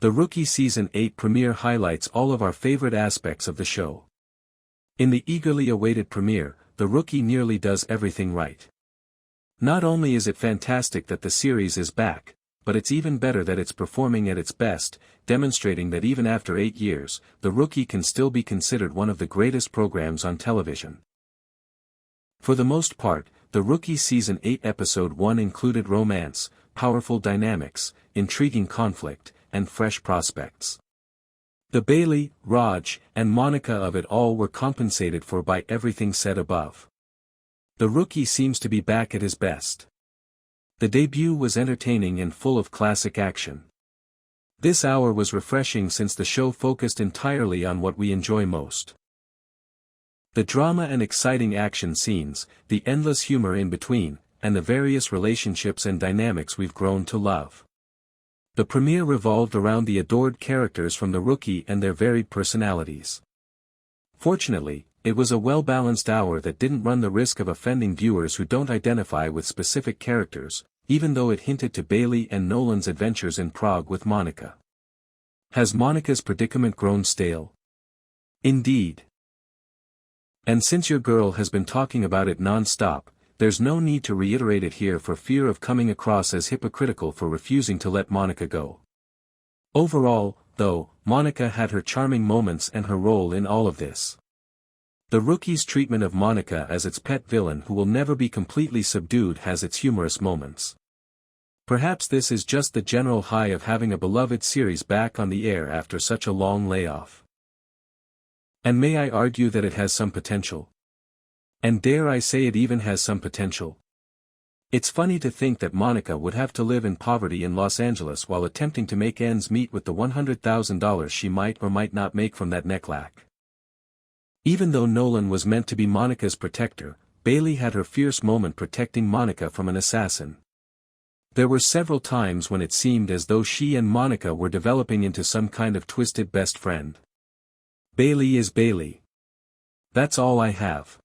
The Rookie Season 8 premiere highlights all of our favorite aspects of the show. In the eagerly awaited premiere, The Rookie nearly does everything right. Not only is it fantastic that the series is back, but it's even better that it's performing at its best, demonstrating that even after 8 years, The Rookie can still be considered one of the greatest programs on television. For the most part, The Rookie Season 8 Episode 1 included romance, powerful dynamics, intriguing conflict, and fresh prospects. The Bailey, Rodge, and Monica of it all were compensated for by everything said above. The Rookie seems to be back at his best. The debut was entertaining and full of classic action. This hour was refreshing since the show focused entirely on what we enjoy most. The drama and exciting action scenes, the endless humor in between, and the various relationships and dynamics we've grown to love. The premiere revolved around the adored characters from The Rookie and their varied personalities. Fortunately, it was a well-balanced hour that didn't run the risk of offending viewers who don't identify with specific characters, even though it hinted to Bailey and Nolan's adventures in Prague with Monica. Has Monica's predicament grown stale? Indeed. And since your girl has been talking about it non-stop, there's no need to reiterate it here for fear of coming across as hypocritical for refusing to let Monica go. Overall, though, Monica had her charming moments and her role in all of this. The Rookie's treatment of Monica as its pet villain who will never be completely subdued has its humorous moments. Perhaps this is just the general high of having a beloved series back on the air after such a long layoff. And may I argue that it has some potential? And dare I say it even has some potential? It's funny to think that Monica would have to live in poverty in Los Angeles while attempting to make ends meet with the $100,000 she might or might not make from that necklace. Even though Nolan was meant to be Monica's protector, Bailey had her fierce moment protecting Monica from an assassin. There were several times when it seemed as though she and Monica were developing into some kind of twisted best friend. Bailey is Bailey. That's all I have.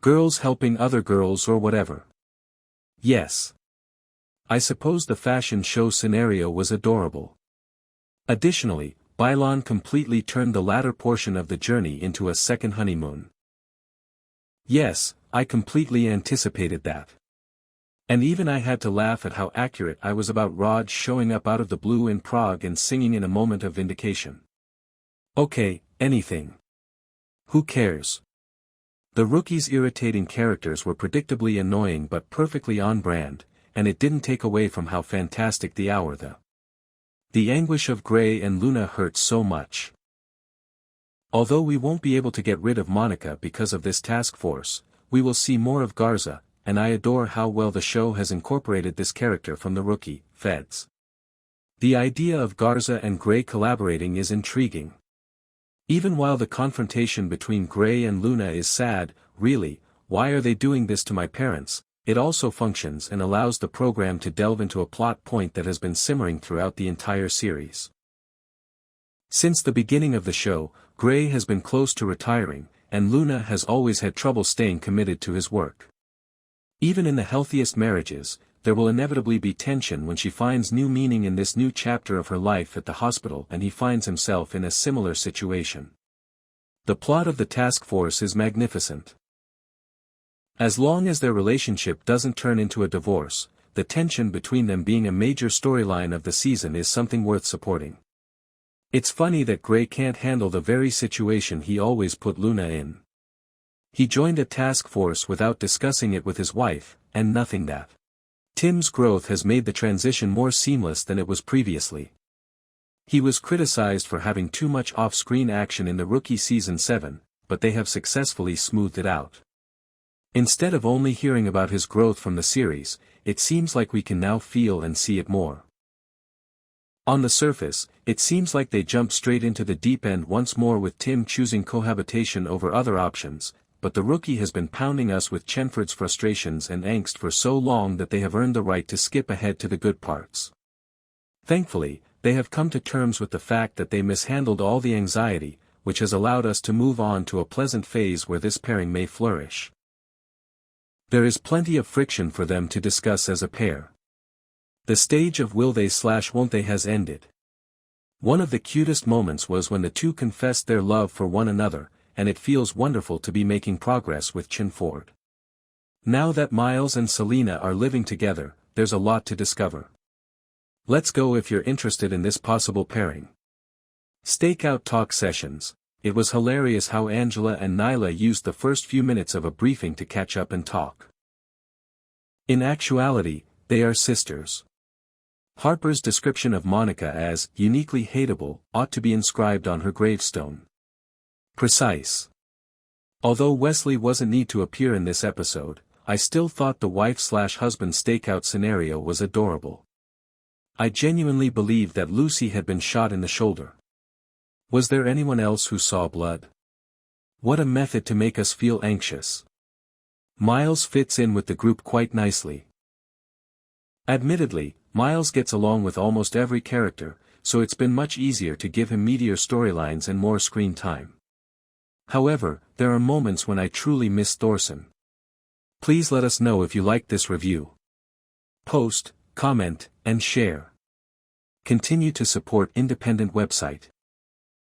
Girls helping other girls or whatever. Yes. I suppose the fashion show scenario was adorable. Additionally, Bailon completely turned the latter portion of the journey into a second honeymoon. Yes, I completely anticipated that. And even I had to laugh at how accurate I was about Rodge showing up out of the blue in Prague and singing in a moment of vindication. Okay, anything. Who cares? The Rookie's irritating characters were predictably annoying but perfectly on brand, and it didn't take away from how fantastic the hour The anguish of Gray and Luna hurt so much. Although we won't be able to get rid of Monica because of this task force, we will see more of Garza, and I adore how well the show has incorporated this character from The Rookie, Feds. The idea of Garza and Gray collaborating is intriguing. Even while the confrontation between Gray and Luna is sad, really, why are they doing this to my parents, it also functions and allows the program to delve into a plot point that has been simmering throughout the entire series. Since the beginning of the show, Gray has been close to retiring, and Luna has always had trouble staying committed to his work. Even in the healthiest marriages, there will inevitably be tension when she finds new meaning in this new chapter of her life at the hospital and he finds himself in a similar situation. The plot of the task force is magnificent. As long as their relationship doesn't turn into a divorce, the tension between them being a major storyline of the season is something worth supporting. It's funny that Gray can't handle the very situation he always put Luna in. He joined a task force without discussing it with his wife, and nothing that. Tim's growth has made the transition more seamless than it was previously. He was criticized for having too much off-screen action in The Rookie Season 7, but they have successfully smoothed it out. Instead of only hearing about his growth from the series, it seems like we can now feel and see it more. On the surface, it seems like they jumped straight into the deep end once more with Tim choosing cohabitation over other options, but The Rookie has been pounding us with Chenford's frustrations and angst for so long that they have earned the right to skip ahead to the good parts. Thankfully, they have come to terms with the fact that they mishandled all the anxiety, which has allowed us to move on to a pleasant phase where this pairing may flourish. There is plenty of friction for them to discuss as a pair. The stage of will they/won't they has ended. One of the cutest moments was when the two confessed their love for one another, and it feels wonderful to be making progress with Chinford. Now that Miles and Selena are living together, there's a lot to discover. Let's go if you're interested in this possible pairing. Stakeout talk sessions. It was hilarious how Angela and Nyla used the first few minutes of a briefing to catch up and talk. In actuality, they are sisters. Harper's description of Monica as uniquely hateable ought to be inscribed on her gravestone. Precise. Although Wesley wasn't need to appear in this episode, I still thought the wife/husband stakeout scenario was adorable. I genuinely believed that Lucy had been shot in the shoulder. Was there anyone else who saw blood? What a method to make us feel anxious. Miles fits in with the group quite nicely. Admittedly, Miles gets along with almost every character, so it's been much easier to give him meatier storylines and more screen time. However, there are moments when I truly miss Thorson. Please let us know if you liked this review. Post, comment, and share. Continue to support independent website.